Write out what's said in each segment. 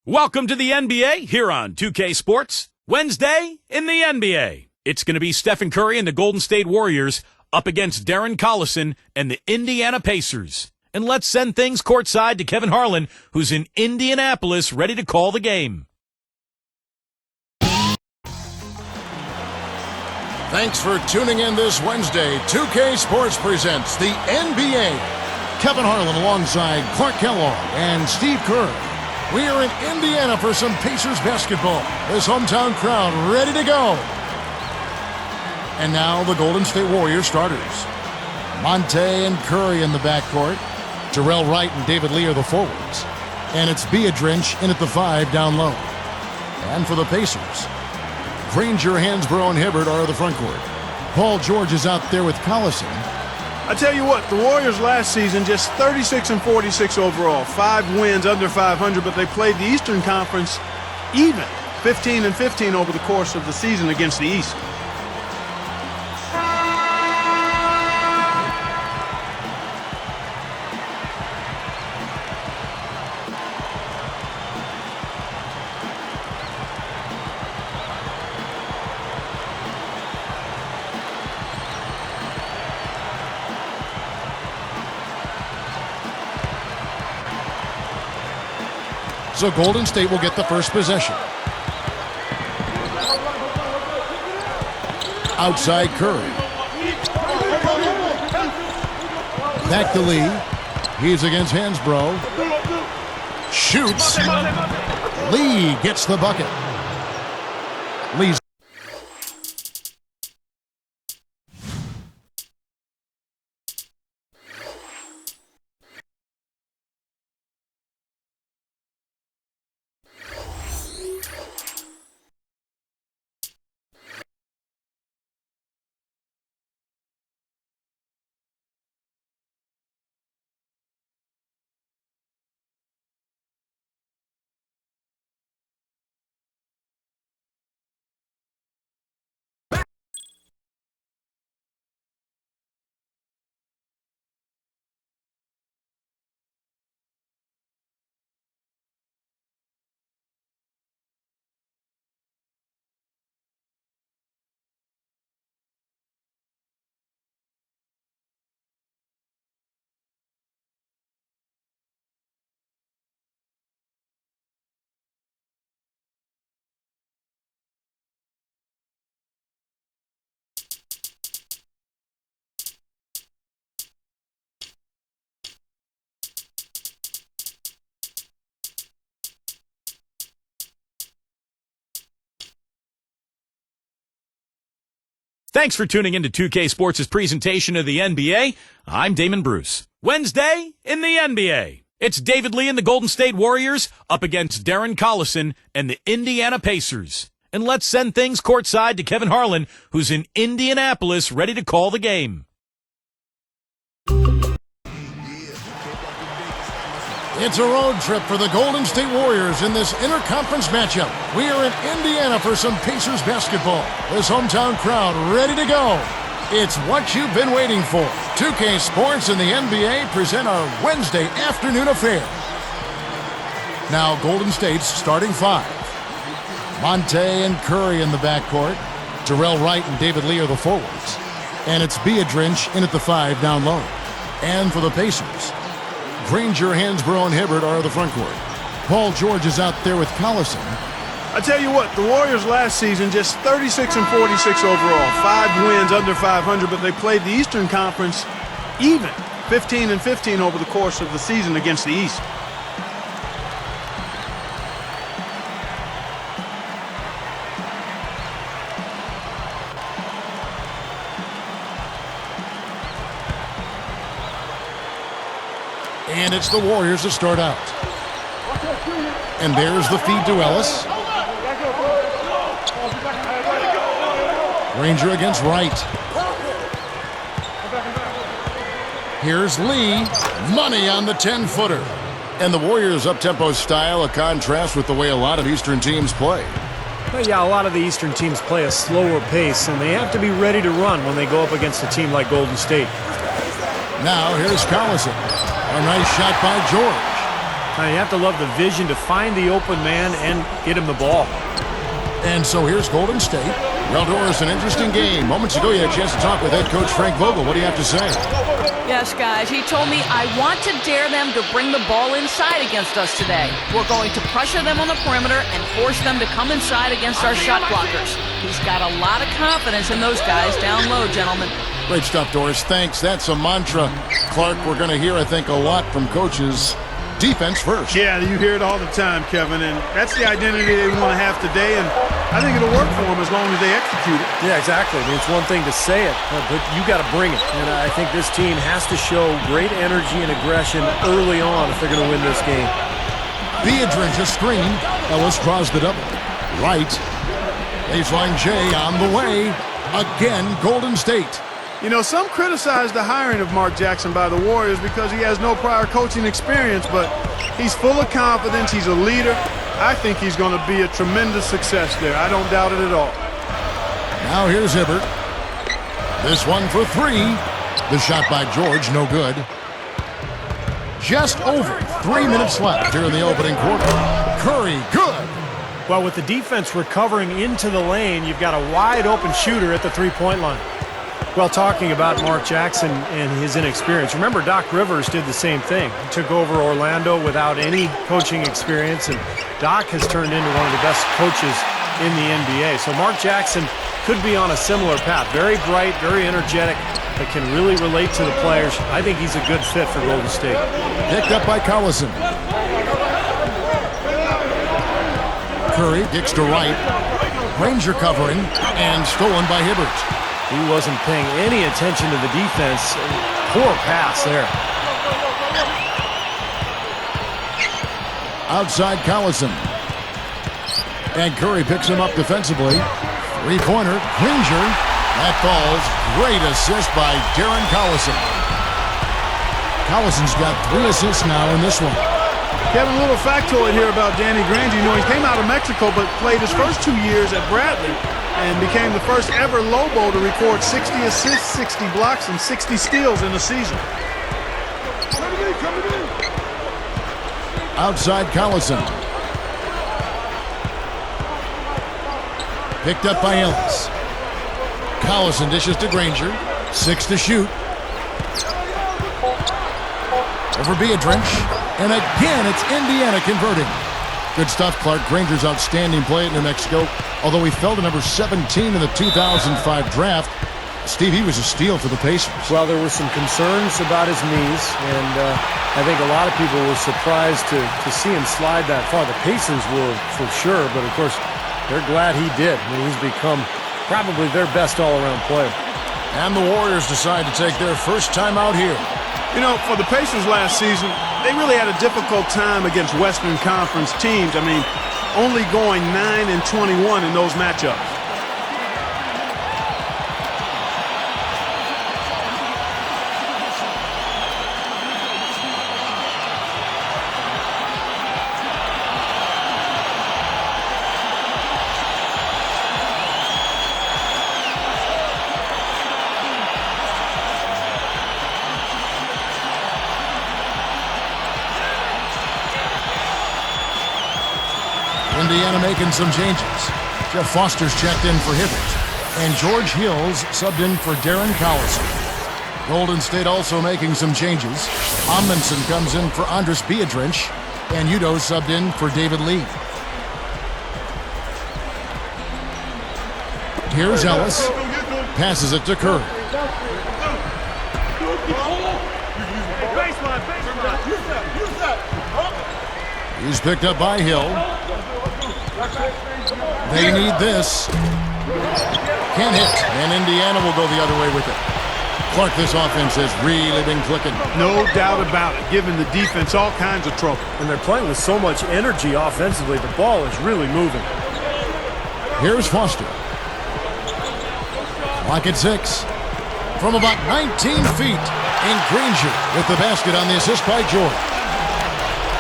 Welcome to the NBA here on 2K Sports. Wednesday in the NBA. It's going to be Stephen Curry and the Golden State Warriors up against Darren Collison and the Indiana Pacers. And let's send things courtside to Kevin Harlan, who's in Indianapolis ready to call the game. Thanks for tuning in this Wednesday. 2K Sports presents the NBA. Kevin Harlan alongside Clark Kellogg and Steve Kerr. We are in Indiana for some Pacers basketball. This hometown crowd ready to go. And now the Golden State Warriors starters. Monte and Curry in the backcourt. Terrell Wright and David Lee are the forwards. And it's Biedrins in at the 5 down low. And for the Pacers, Granger, Hansbrough, and Hibbert are the front court. Paul George is out there with Collison. I tell you what, the Warriors last season just 36-46 overall, 5 wins under 500, but they played the Eastern Conference even, 15-15 over the course of the season against the East. So Golden State will get the first possession. Outside Curry. Back to Lee. He's against Hansbrough. Shoots. Lee gets the bucket. Lee's. Thanks for tuning in to 2K Sports' presentation of the NBA. I'm Damon Bruce. Wednesday in the NBA. It's David Lee and the Golden State Warriors up against Darren Collison and the Indiana Pacers. And let's send things courtside to Kevin Harlan, who's in Indianapolis ready to call the game. It's a road trip for the Golden State Warriors in this interconference matchup. We are in Indiana for some Pacers basketball. This hometown crowd ready to go. It's what you've been waiting for. 2K Sports and the NBA present our Wednesday afternoon affair. Now Golden State's starting 5. Monte and Curry in the backcourt. Terrell Wright and David Lee are the forwards. And it's Biedrins in at the 5 down low. And for the Pacers, Granger, Hansbrough, and Hibbert are the front court. Paul George is out there with Collison. I tell you what, the Warriors last season just 36-46 overall, 5 wins under 500, but they played the Eastern Conference even, 15-15 over the course of the season against the East. And it's the Warriors to start out. And there's the feed to Ellis. Granger against Wright. Here's Lee. Money on the 10-footer. And the Warriors' up-tempo style, a contrast with the way a lot of Eastern teams play. Well, yeah, a lot of the Eastern teams play a slower pace, and they have to be ready to run when they go up against a team like Golden State. Now here's Collison. A nice shot by George. Now, you have to love the vision to find the open man and get him the ball. And so here's Golden State. Well, Doris, an interesting game. Moments ago, you had a chance to talk with head coach Frank Vogel. What do you have to say? Yes, guys. He told me, I want to dare them to bring the ball inside against us today. We're going to pressure them on the perimeter and force them to come inside against our shot blockers. He's got a lot of confidence in those guys down low, gentlemen. Great stuff, Doris. Thanks. That's a mantra, Clark, we're going to hear, I think, a lot from coaches. Defense first. Yeah, you hear it all the time, Kevin, and that's the identity they want to have today, and I think it'll work for them as long as they execute it. Yeah, exactly. I mean, it's one thing to say it, but you got to bring it. And I think this team has to show great energy and aggression early on if they're going to win this game. Beadridge, a screen. Ellis draws the double. Right. Baseline J on the way. Again, Golden State. You know, some criticize the hiring of Mark Jackson by the Warriors because he has no prior coaching experience, but he's full of confidence. He's a leader. I think he's going to be a tremendous success there. I don't doubt it at all. Now here's Hibbert. This one for three. The shot by George, no good. Just over 3 minutes left here in the opening quarter. Curry, good. Well, with the defense recovering into the lane, you've got a wide open shooter at the three-point line. Well, talking about Mark Jackson and his inexperience, remember Doc Rivers did the same thing. He took over Orlando without any coaching experience, and Doc has turned into one of the best coaches in the NBA. So Mark Jackson could be on a similar path. Very bright, very energetic, but can really relate to the players. I think he's a good fit for Golden State. Picked up by Collison. Curry kicks to right. Ranger covering, and stolen by Hibbert. He wasn't paying any attention to the defense. Poor pass there. Outside Collison. And Curry picks him up defensively. Three-pointer, Granger. That falls. Great assist by Darren Collison. Collison's got 3 assists now in this one. Kevin, a little factoid here about Danny Granger. You know, he came out of Mexico but played his first 2 years at Bradley and became the first ever Lobo to record 60 assists, 60 blocks, and 60 steals in a season. Outside Collison. Picked up by Ellis. Collison dishes to Granger. 6 to shoot. Over Beadridge. And again, it's Indiana converting. Good stuff, Clark. Granger's outstanding play at New Mexico. Although he fell to number 17 in the 2005 draft, Steve, he was a steal for the Pacers. Well, there were some concerns about his knees, and I think a lot of people were surprised to see him slide that far. The Pacers were for sure, but of course, they're glad he did. I mean, he's become probably their best all-around player. And the Warriors decide to take their first time out here. You know, for the Pacers last season, they really had a difficult time against Western Conference teams. I mean, only going 9-21 in those matchups. Indiana making some changes. Jeff Foster's checked in for Hibbert. And George Hills subbed in for Darren Collison. Golden State also making some changes. Amundsen comes in for Andres Beadridge. And Udo subbed in for David Lee. Here's Ellis. Passes it to Curry. He's picked up by Hill. They need this. Can't hit, and Indiana will go the other way with it. Clark, this offense has really been clicking. No doubt about it, giving the defense all kinds of trouble. And they're playing with so much energy offensively, the ball is really moving. Here's Foster. Clock at 6. From about 19 feet, and Granger with the basket on the assist by George.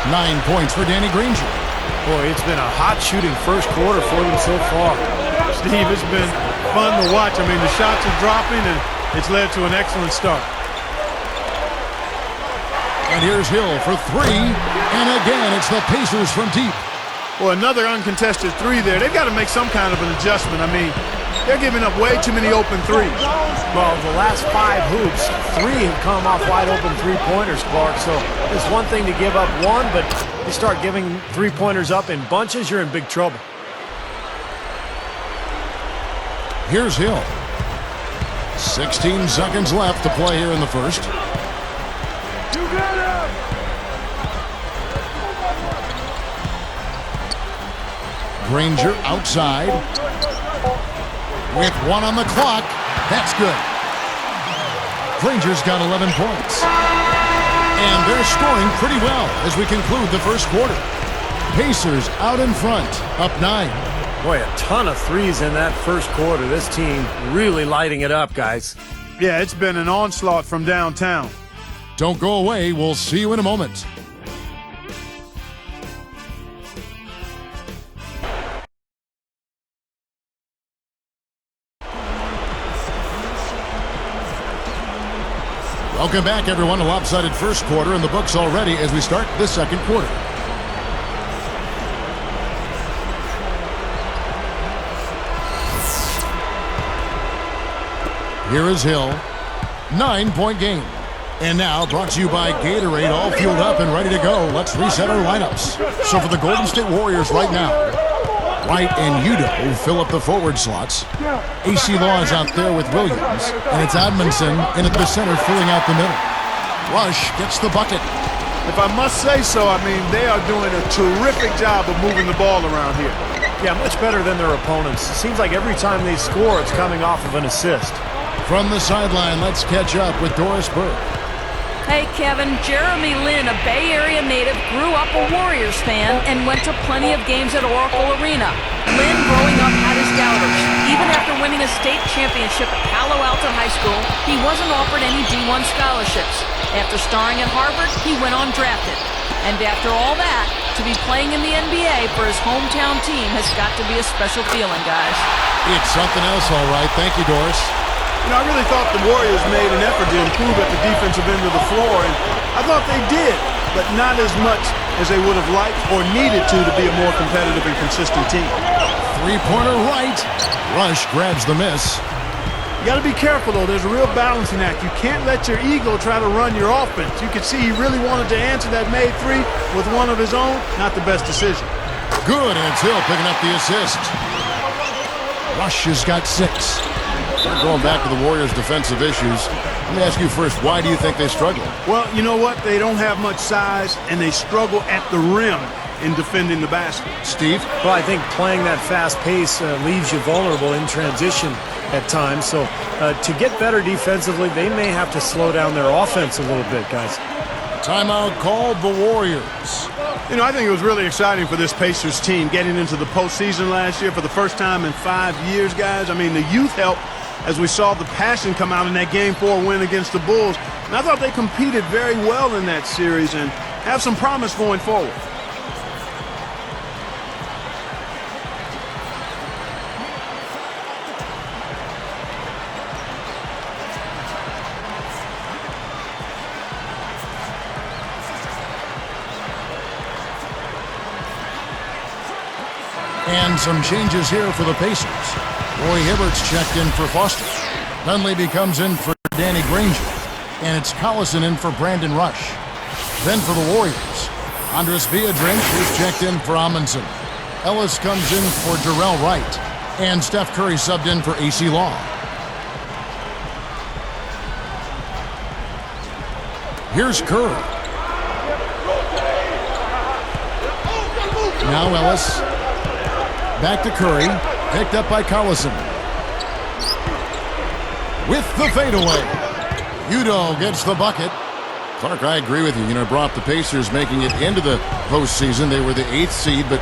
9 points for Danny Granger. Boy, it's been a hot shooting first quarter for them so far. Steve, it's been fun to watch. I mean, the shots are dropping, and it's led to an excellent start. And here's Hill for three. And again, it's the Pacers from deep. Well, another uncontested three there. They've got to make some kind of an adjustment. I mean, they're giving up way too many open threes. Well, the last 5 hoops, 3 have come off wide open three-pointers, Clark. So it's one thing to give up one, but you start giving three-pointers up in bunches, you're in big trouble. Here's Hill. 16 seconds left to play here in the first. Granger outside. With 1 on the clock. That's good. Granger's got 11 points. And they're scoring pretty well as we conclude the first quarter. Pacers out in front, up 9. Boy, a ton of threes in that first quarter. This team really lighting it up, guys. Yeah, it's been an onslaught from downtown. Don't go away. We'll see you in a moment. Welcome back, everyone. A lopsided first quarter in the books already as we start the second quarter. Here is Hill. 9-point game. And now brought to you by Gatorade, all fueled up and ready to go. Let's reset our lineups. So for the Golden State Warriors right now, White and Udoh fill up the forward slots. AC Law is out there with Williams, and it's Edmondson in at the center filling out the middle. Rush gets the bucket. If I must say so, I mean, they are doing a terrific job of moving the ball around here. Yeah, much better than their opponents. It seems like every time they score, it's coming off of an assist. From the sideline, let's catch up with Doris Burke. Hey, Kevin, Jeremy Lin, a Bay Area native, grew up a Warriors fan and went to plenty of games at Oracle Arena. Lin, growing up, had his doubters. Even after winning a state championship at Palo Alto High School, he wasn't offered any D1 scholarships. After starring at Harvard, he went undrafted. And after all that, to be playing in the NBA for his hometown team has got to be a special feeling, guys. It's something else, all right. Thank you, Doris. You know, I really thought the Warriors made an effort to improve at the defensive end of the floor, and I thought they did, but not as much as they would have liked or needed to be a more competitive and consistent team. Three-pointer right. Rush grabs the miss. You got to be careful, though. There's a real balancing act. You can't let your ego try to run your offense. You could see he really wanted to answer that made three with one of his own. Not the best decision. Good, and it's Hill picking up the assist. Rush has got 6. We're going back to the Warriors' defensive issues. Let me ask you first, why do you think they struggle? Well, you know what? They don't have much size, and they struggle at the rim in defending the basket. Steve? Well, I think playing that fast pace leaves you vulnerable in transition at times. So to get better defensively, they may have to slow down their offense a little bit, guys. Timeout called the Warriors. You know, I think it was really exciting for this Pacers team getting into the postseason last year for the first time in 5 years, guys. I mean, the youth helped as we saw the passion come out in that Game 4 win against the Bulls. And I thought they competed very well in that series and have some promise going forward. And some changes here for the Pacers. Roy Hibbert's checked in for Foster. Dunleavy comes in for Danny Granger. And it's Collison in for Brandon Rush. Then for the Warriors, Andres Viadrink is checked in for Amundsen. Ellis comes in for Jarrell Wright. And Steph Curry subbed in for AC Law. Here's Curry. Now Ellis. Back to Curry, picked up by Collison. With the fadeaway, Udoh gets the bucket. Clark, I agree with you. You know, it brought the Pacers making it into the postseason. They were the 8th seed, but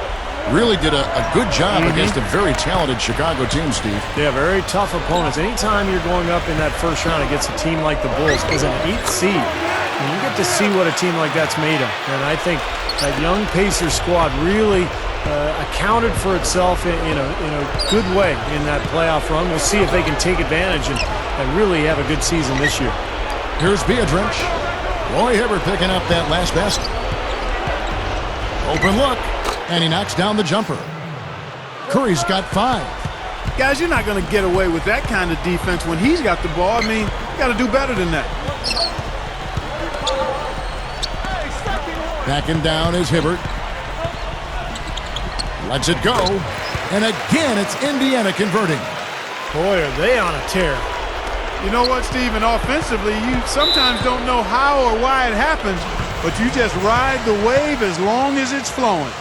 really did a good job against a very talented Chicago team, Steve. Yeah, very tough opponents. Anytime you're going up in that first round against a team like the Bulls, as an 8th seed, and you get to see what a team like that's made of. And I think that young Pacers squad really accounted for itself in a good way in that playoff run. We'll see if they can take advantage and really have a good season this year. Here's Viadrink. Roy Hibbert picking up that last basket. Open look, and he knocks down the jumper. Curry's got 5. Guys, you're not going to get away with that kind of defense when he's got the ball. I mean, you got to do better than that. Backing down is Hibbert. Lets it go. And again, it's Indiana converting. Boy, are they on a tear. You know what, Steve? And offensively, you sometimes don't know how or why it happens, but you just ride the wave as long as it's flowing.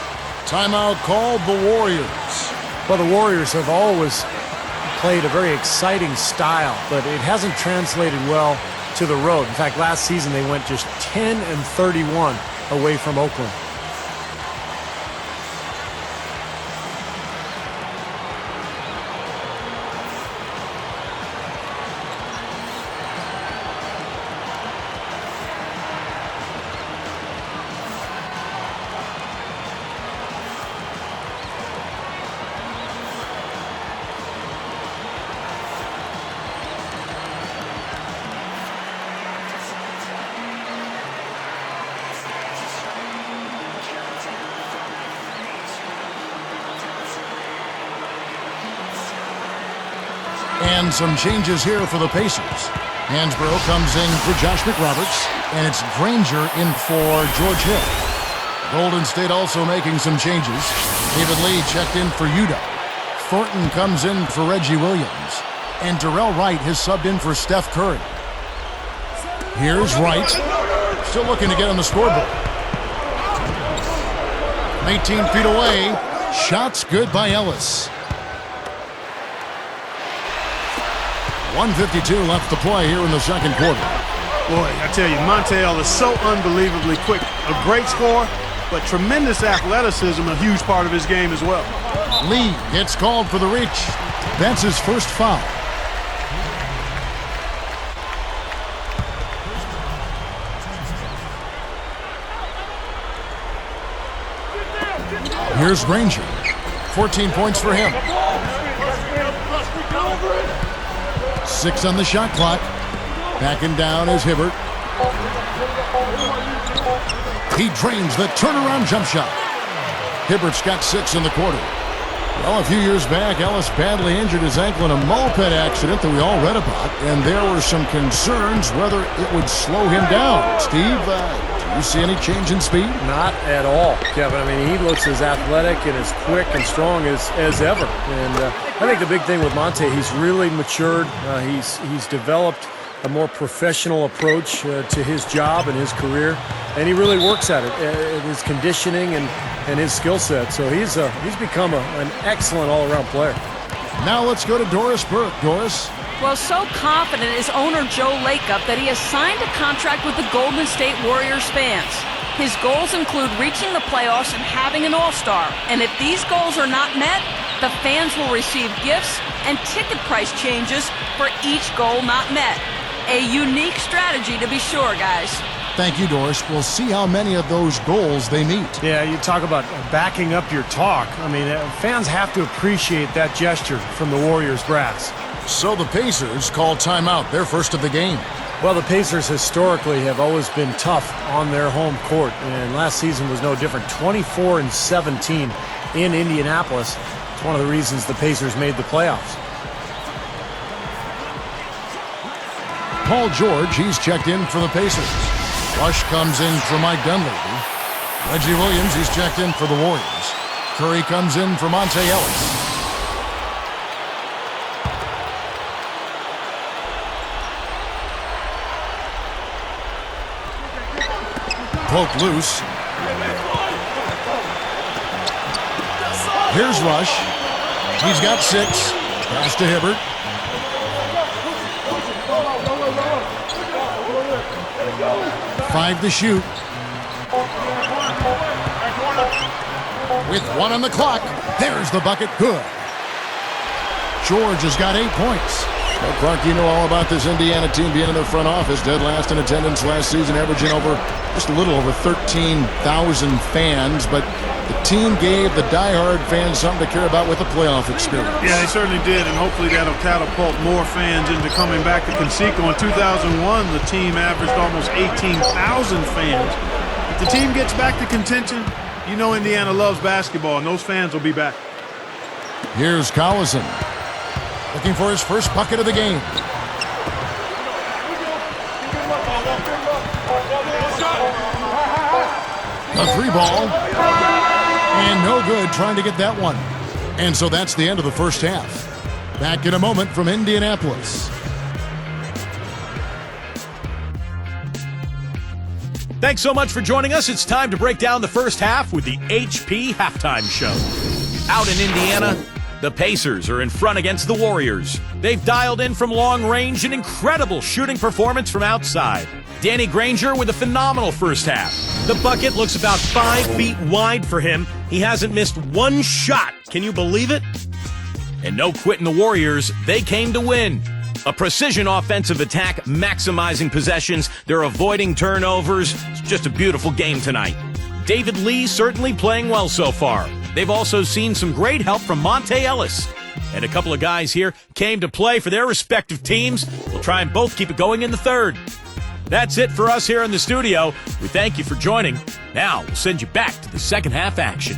Timeout called the Warriors. Well, the Warriors have always played a very exciting style, but it hasn't translated well to the road. In fact, last season they went just 10-31 away from Oakland. And some changes here for the Pacers. Hansbrough comes in for Josh McRoberts, and it's Granger in for George Hill. Golden State also making some changes. David Lee checked in for Yuta. Thornton comes in for Reggie Williams. And Darrell Wright has subbed in for Steph Curry. Here's Wright. Still looking to get on the scoreboard. 18 feet away. Shots good by Ellis. 1:52 left to play here in the second quarter. Boy, I tell you, Monte Ellis is so unbelievably quick. A great scorer, but tremendous athleticism, a huge part of his game as well. Lee gets called for the reach. That's his first foul. Here's Granger. 14 points for him. 6 on the shot clock. Backing down is Hibbert. He drains the turnaround jump shot. Hibbert's got 6 in the quarter. Well, a few years back, Ellis badly injured his ankle in a moped accident that we all read about, and there were some concerns whether it would slow him down. Steve, do you see any change in speed? Not at all, Kevin. I mean, he looks as athletic and as quick and strong as ever. And I think the big thing with Monte, he's really matured. He's developed a more professional approach to his job and his career, and he really works at it, his conditioning and his skill set. So he's become an excellent all-around player. Now let's go to Doris Burke. Doris? Well, so confident is owner Joe Lacob that he has signed a contract with the Golden State Warriors fans. His goals include reaching the playoffs and having an all-star. And if these goals are not met, the fans will receive gifts and ticket price changes for each goal not met. A unique strategy to be sure, guys. Thank you, Doris. We'll see how many of those goals they meet. Yeah, you talk about backing up your talk. I mean, fans have to appreciate that gesture from the Warriors brass. So the Pacers call timeout, their first of the game. Well, the Pacers historically have always been tough on their home court, and last season was no different. 24-17 in Indianapolis. It's one of the reasons the Pacers made the playoffs. Paul George, he's checked in for the Pacers. Rush comes in for Mike Dunleavy. Reggie Williams, he's checked in for the Warriors. Curry comes in for Monte Ellis. Poke loose. Here's Rush. He's got 6. Pass to Hibbert. Five to shoot. With 1 on the clock, there's the bucket. Good. George has got 8 points. Well, Clark, you know all about this Indiana team being in their front office. Dead last in attendance last season, averaging just a little over 13,000 fans. But the team gave the diehard fans something to care about with the playoff experience. Yeah, they certainly did, and hopefully that'll catapult more fans into coming back to Conseco. In 2001, the team averaged almost 18,000 fans. If the team gets back to contention, you know Indiana loves basketball, and those fans will be back. Here's Collison, looking for his first bucket of the game. A three ball. And no good trying to get that one. And so that's the end of the first half. Back in a moment from Indianapolis. Thanks so much for joining us. It's time to break down the first half with the HP Halftime Show. Out in Indiana, the Pacers are in front against the Warriors. They've dialed in from long range an incredible shooting performance from outside. Danny Granger with a phenomenal first half. The bucket looks about 5 feet wide for him. He hasn't missed one shot. Can you believe it? And no quitting the Warriors. They came to win. A precision offensive attack, maximizing possessions. They're avoiding turnovers. It's just a beautiful game tonight. David Lee certainly playing well so far. They've also seen some great help from Monte Ellis. And a couple of guys here came to play for their respective teams. We'll try and both keep it going in the third. That's it for us here in the studio. We thank you for joining. Now we'll send you back to the second half action.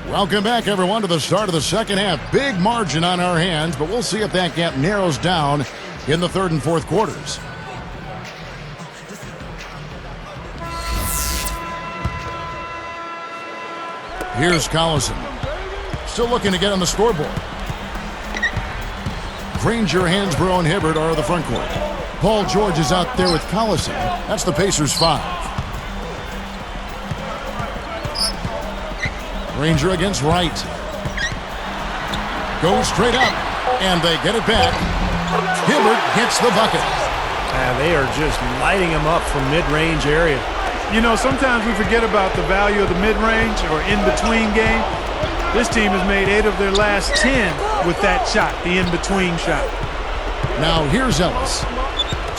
Welcome back, everyone, to the start of the second half. Big margin on our hands, but we'll see if that gap narrows down in the third and fourth quarters. Here's Collison. Still looking to get on the scoreboard. Granger, Hansbrough, and Hibbert are the front court. Paul George is out there with Collison. That's the Pacers' 5. Granger against Wright. Goes straight up, and they get it back. Hibbert gets the bucket. They are just lighting him up from mid-range area. You know, sometimes we forget about the value of the mid-range or in-between game. This team has made 8 of their last 10 with that shot, the in-between shot. Now here's Ellis.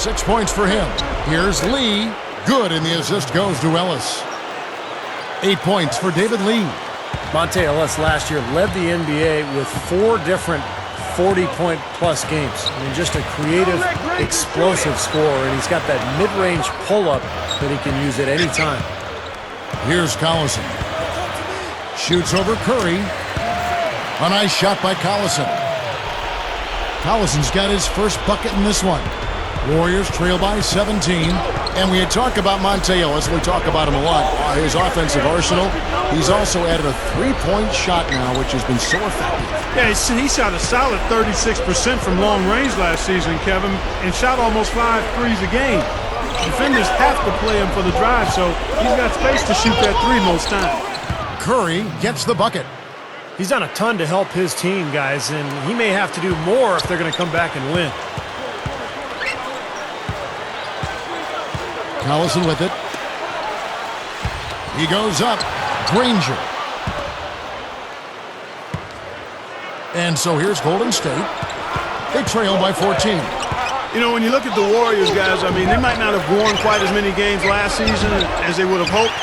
6 points for him. Here's Lee. Good, and the assist goes to Ellis. 8 points for David Lee. Monte Ellis last year led the NBA with 4 different 40-point-plus games. I mean, just a creative, explosive scorer, and he's got that mid-range pull-up that he can use at any time. Here's Collison. Shoots over Curry. A nice shot by Collison. Collison's got his first bucket in this one. Warriors trail by 17. And we had talked about Monte Ellis. We talk about him a lot. His offensive arsenal. He's also added a 3-point shot now, which has been so effective. Yeah, he shot a solid 36% from long range last season, Kevin, and shot almost 5 threes a game. Defenders have to play him for the drive, so he's got space to shoot that 3 most times. Curry gets the bucket. He's done a ton to help his team, guys, and he may have to do more if they're going to come back and win. Collison with it. He goes up. Granger. And so here's Golden State. They trail by 14. You know, when you look at the Warriors, guys, I mean, they might not have won quite as many games last season as they would have hoped.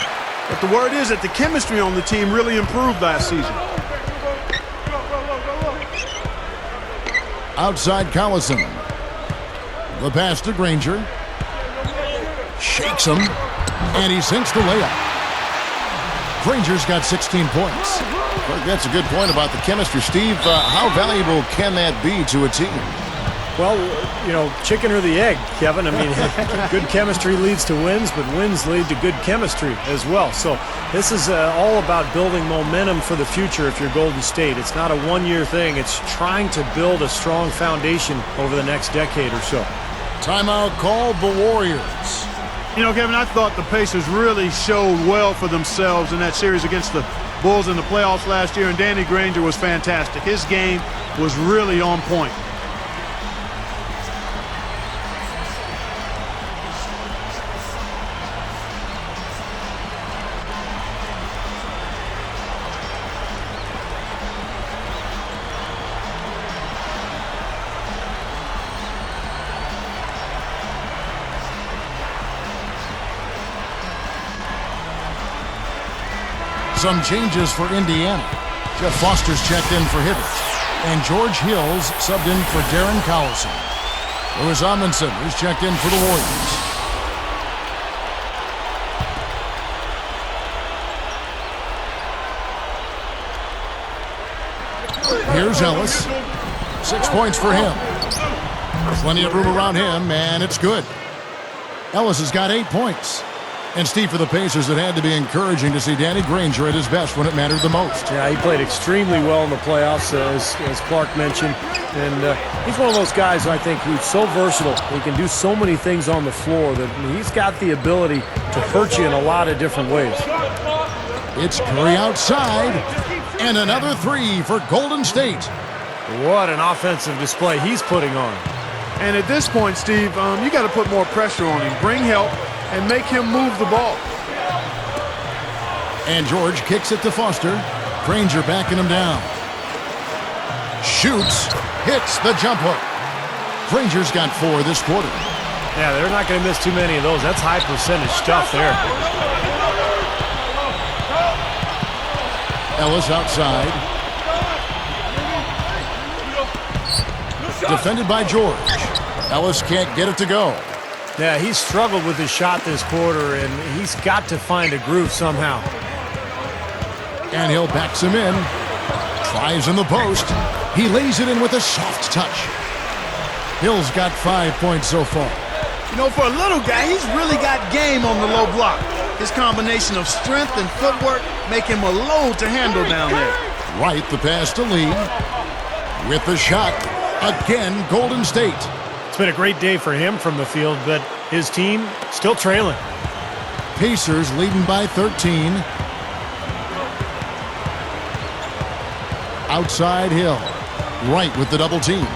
But the word is that the chemistry on the team really improved last season. Outside Collison. The pass to Granger. Shakes him. And he sinks the layup. Granger's got 16 points. Well, that's a good point about the chemistry. Steve, how valuable can that be to a team? Well, you know, chicken or the egg, Kevin. I mean, good chemistry leads to wins, but wins lead to good chemistry as well. So this is all about building momentum for the future if you're Golden State. It's not a one-year thing. It's trying to build a strong foundation over the next decade or so. Timeout called the Warriors. You know, Kevin, I thought the Pacers really showed well for themselves in that series against the Bulls in the playoffs last year, and Danny Granger was fantastic. His game was really on point. Some changes for Indiana. Jeff Foster's checked in for Hibbert, and George Hills subbed in for Darren Collison. Louis Amundsen is checked in for the Warriors. Here's Ellis. 6 points for him. Plenty of room around him, and it's good. Ellis has got 8 points. And Steve, for the Pacers, it had to be encouraging to see Danny Granger at his best when it mattered the most. Yeah, he played extremely well in the playoffs, as Clark mentioned. And he's one of those guys, I think, who's so versatile. He can do so many things on the floor that he's got the ability to hurt you in a lot of different ways. It's Curry outside, and another three for Golden State. What an offensive display he's putting on. And at this point, Steve, you got to put more pressure on him, bring help, and make him move the ball. And George kicks it to Foster. Granger backing him down. Shoots, hits the jump hook. Granger's got 4 this quarter. Yeah, they're not going to miss too many of those. That's high percentage stuff there. Ellis outside. Defended by George. Ellis can't get it to go. Yeah, he's struggled with his shot this quarter, and he's got to find a groove somehow. And Hill backs him in. Tries in the post. He lays it in with a soft touch. Hill's got 5 points so far. You know, for a little guy, he's really got game on the low block. His combination of strength and footwork make him a load to handle down there. Right, the pass to Lee. With the shot. Again, Golden State. It's been a great day for him from the field, but his team still trailing. Pacers leading by 13. Outside Hill. Right with the double team.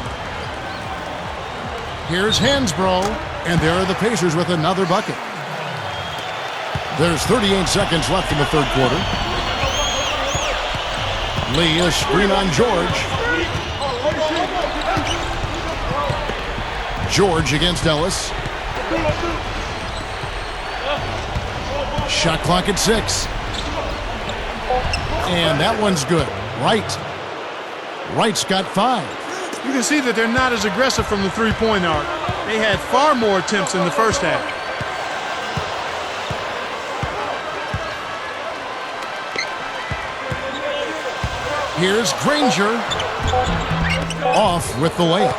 Here's Hansbrough, and there are the Pacers with another bucket. There's 38 seconds left in the third quarter. Lee, a screen on George. George against Ellis. Shot clock at 6. And that one's good. Wright's got 5. You can see that they're not as aggressive from the three-point arc. They had far more attempts in the first half. Here's Granger. Off with the layup.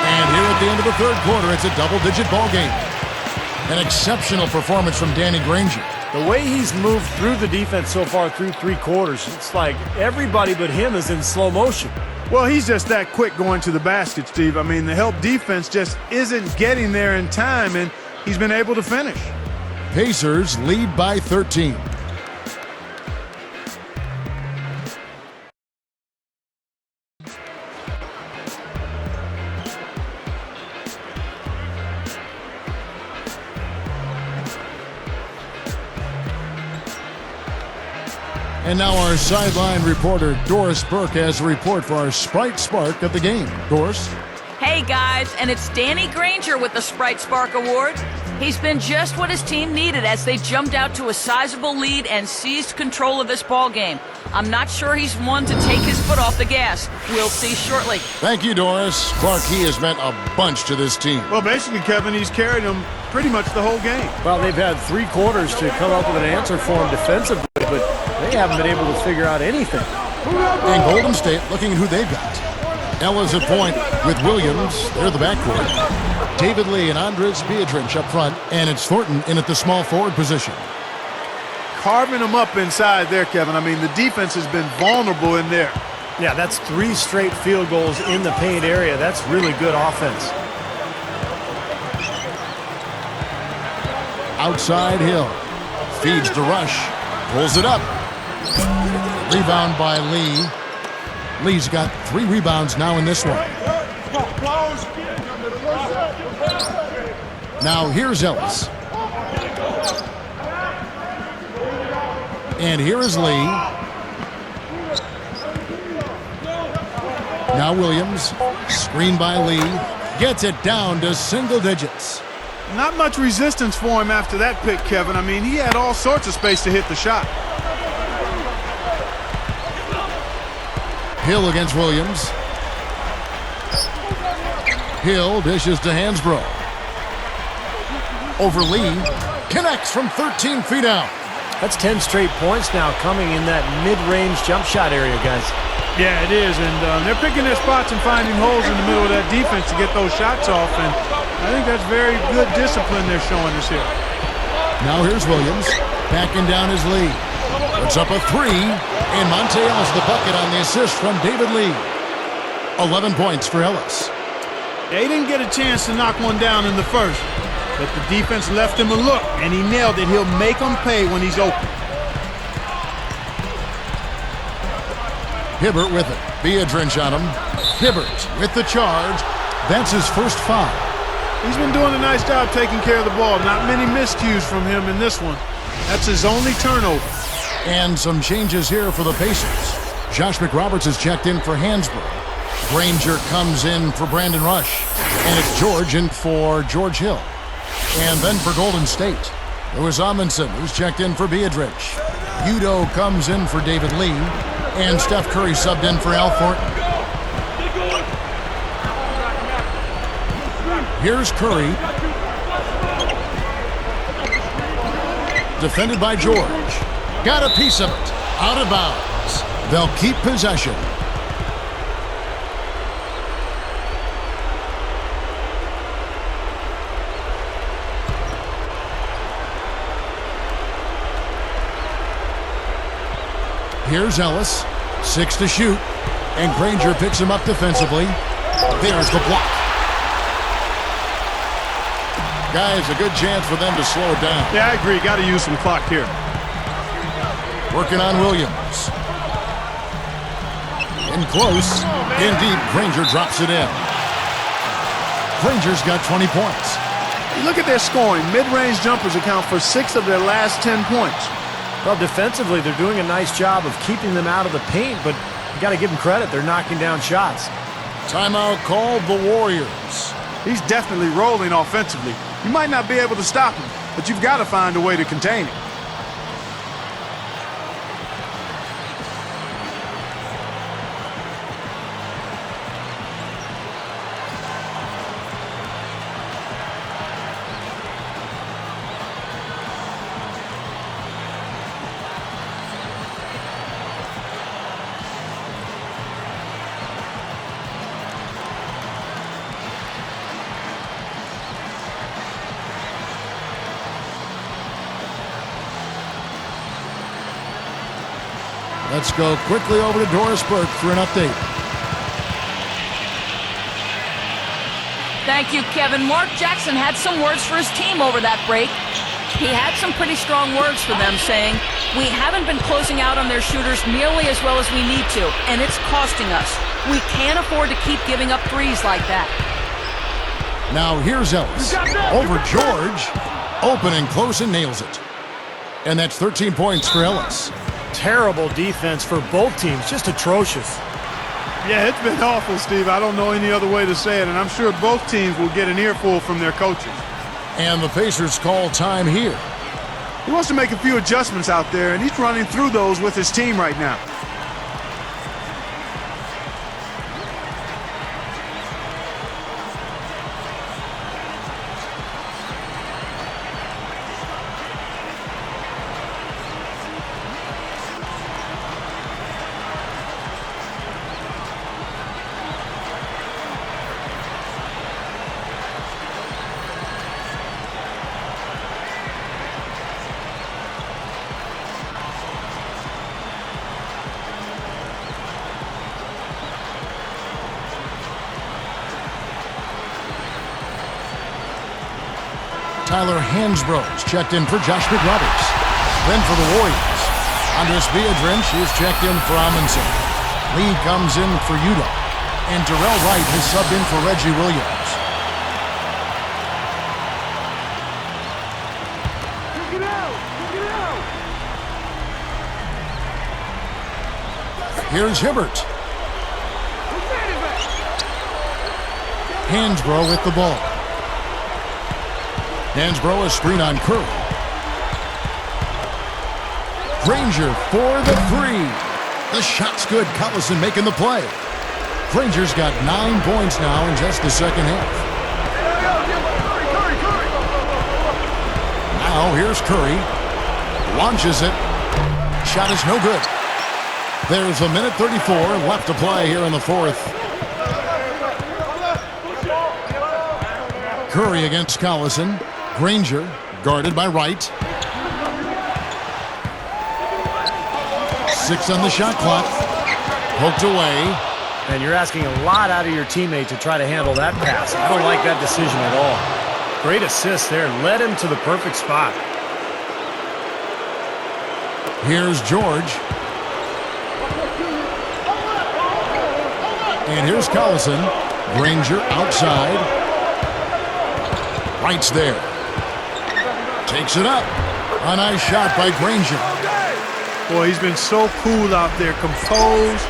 And here at the end of the third quarter, it's a double-digit ball game. An exceptional performance from Danny Granger. The way he's moved through the defense so far through 3 quarters, it's like everybody but him is in slow motion. Well, he's just that quick going to the basket, Steve. I mean, the help defense just isn't getting there in time, and he's been able to finish. Pacers lead by 13. And now our sideline reporter, Doris Burke, has a report for our Sprite Spark of the game. Doris? Hey, guys, and it's Danny Granger with the Sprite Spark Award. He's been just what his team needed as they jumped out to a sizable lead and seized control of this ball game. I'm not sure he's one to take his foot off the gas. We'll see shortly. Thank you, Doris. Clark, he has meant a bunch to this team. Well, basically, Kevin, he's carried them pretty much the whole game. Well, they've had 3 quarters to come up with an answer for him defensively, but they haven't been able to figure out anything. And Golden State looking at who they've got. Ella's at point with Williams. They're the backcourt. David Lee and Andres Beatrice up front. And it's Thornton in at the small forward position. Carving them up inside there, Kevin. I mean, the defense has been vulnerable in there. Yeah, that's 3 straight field goals in the paint area. That's really good offense. Outside Hill. Feeds to Rush. Pulls it up. Rebound by Lee. Lee's got 3 rebounds now in this one. Now here's Ellis. And here is Lee. Now Williams. Screen by Lee. Gets it down to single digits. Not much resistance for him after that pick, Kevin. I mean, he had all sorts of space to hit the shot. Hill against Williams. Hill dishes to Hansbrough. Over Lee. Connects from 13 feet out. That's 10 straight points now coming in that mid-range jump shot area, guys. Yeah, it is, and they're picking their spots and finding holes in the middle of that defense to get those shots off, and I think that's very good discipline they're showing us here. Now here's Williams, backing down his lead. Puts up a three, and Monte Ellis the bucket on the assist from David Lee. 11 points for Ellis. They didn't get a chance to knock one down in the first, but the defense left him a look, and he nailed it. He'll make them pay when he's open. Hibbert with it. Biedrins on him. Hibbert with the charge. That's his first foul. He's been doing a nice job taking care of the ball. Not many miscues from him in this one. That's his only turnover. And some changes here for the Pacers. Josh McRoberts is checked in for Hansbrough. Granger comes in for Brandon Rush. And it's George in for George Hill. And then for Golden State, Louis Amundsen, who's checked in for Biedrins. Udo comes in for David Lee. And Steph Curry subbed in for Al Thornton. Here's Curry. Defended by George. Got a piece of it. Out of bounds. They'll keep possession. Here's Ellis. 6 to shoot. And Granger picks him up defensively. There's the block. Guys, a good chance for them to slow it down. Yeah, I agree. Got to use some clock here. Working on Williams. In close. In deep, Granger drops it in. Granger's got 20 points. Look at their scoring. Mid-range jumpers account for 6 of their last 10 points. Well, defensively, they're doing a nice job of keeping them out of the paint, but you got to give them credit. They're knocking down shots. Timeout called the Warriors. He's definitely rolling offensively. You might not be able to stop him, but you've got to find a way to contain him. Let's go quickly over to Doris Burke for an update. Thank you, Kevin. Mark Jackson had some words for his team over that break. He had some pretty strong words for them, saying, "We haven't been closing out on their shooters nearly as well as we need to, and it's costing us. We can't afford to keep giving up threes like that." Now here's Ellis. Over George. Open and close and nails it. And that's 13 points for Ellis. Terrible defense for both teams. Just atrocious. Yeah, it's been awful, Steve. I don't know any other way to say it, and I'm sure both teams will get an earful from their coaches. And the Pacers call time here. He wants to make a few adjustments out there, and he's running through those with his team right now. Tyler Hansbrough checked in for Josh McRoberts. Then for the Warriors, Andres Biedrins is checked in for Amundsen. Lee comes in for Udo. And Darrell Wright has subbed in for Reggie Williams. Here's Hibbert. Hansbrough with the ball. Hansbrough a screen on Curry. Granger for the three. The shot's good. Collison making the play. Granger's got 9 points now in just the second half. Now here's Curry. Launches it. Shot is no good. There's a minute 34 left to play here in the fourth. Curry against Collison. Granger guarded by Wright. 6 on the shot clock. Poked away. And you're asking a lot out of your teammate to try to handle that pass. I don't like that decision at all. Great assist there. Led him to the perfect spot. Here's George. And here's Collison. Granger outside. Wright's there. Takes it up. A nice shot by Granger. Boy, he's been so cool out there, composed,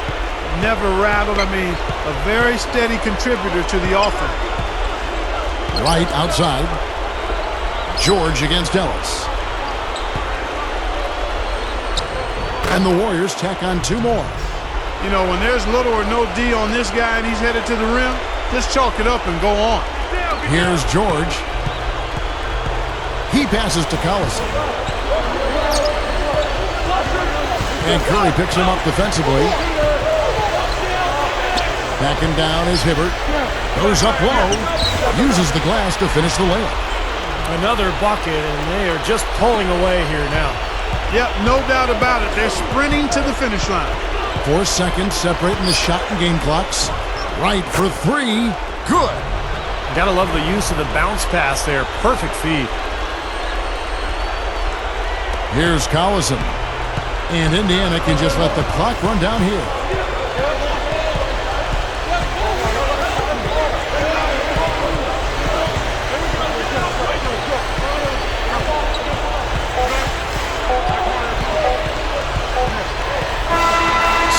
never rattled. I mean, a very steady contributor to the offense. Wright outside. George against Ellis. And the Warriors tack on 2 more. You know, when there's little or no D on this guy and he's headed to the rim, just chalk it up and go on. Here's George. He passes to Collison. And Curry picks him up defensively. Backing down is Hibbert. Goes up low. Uses the glass to finish the layup. Another bucket, and they are just pulling away here now. Yep, no doubt about it. They're sprinting to the finish line. 4 seconds separating the shot and game clocks. Wright for 3. Good. Gotta love the use of the bounce pass there. Perfect feed. Here's Collison. And Indiana can just let the clock run down here.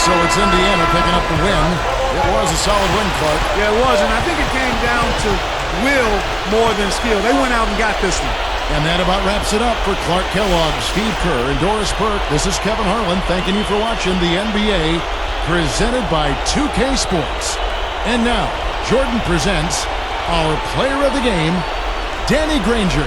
So it's Indiana picking up the win. It was a solid win, Clark. Yeah, it was, and I think it came down to will more than skill. They went out and got this one. And that about wraps it up for Clark Kellogg, Steve Kerr, and Doris Burke. This is Kevin Harlan thanking you for watching the NBA presented by 2K Sports. And now, Jordan presents our player of the game, Danny Granger.